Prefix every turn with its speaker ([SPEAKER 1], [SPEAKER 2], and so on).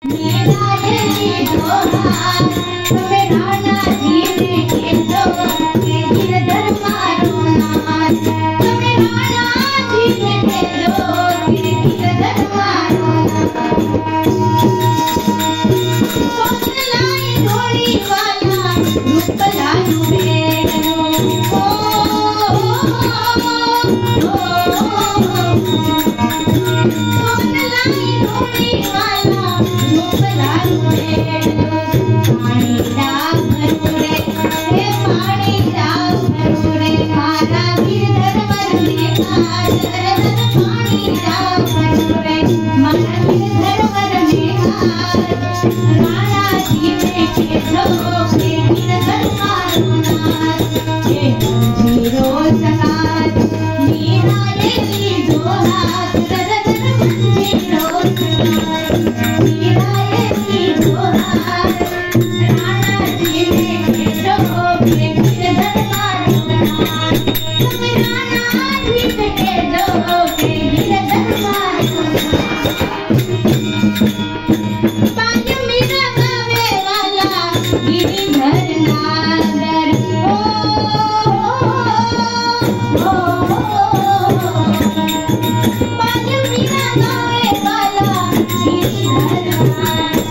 [SPEAKER 1] मेरा ये दोहा तुम्हें राणा जी ने खेलो के गिरधर मारो नाच तुम्हें राणा जी ने खेलो के गिरधर मारो नाच लाई घोड़ी वाला रूप लालू बेड़ो लाई घोड़ी वाला रूप लालू बेड़ो पानी राम भरूरे हे पानी राम भरूरे मारा गिरधर वरने हार पानी राम भरूरे मारा गिरधर वरने हार राणा जी ने खेलो के गिरधर मारो नाच ये जीरो सकात मीरा ये दोहा गिरधर जीरो सकात मीरा ये दोहा राणा जी ने खेलो के गिरधर मारो नाच तुम्हें राणा जी ने खेलो के गिरधर मारो पांच मीरा गावे वाला गिरिधर नागर पांच मीरा गावे वाला गिरिधर नागर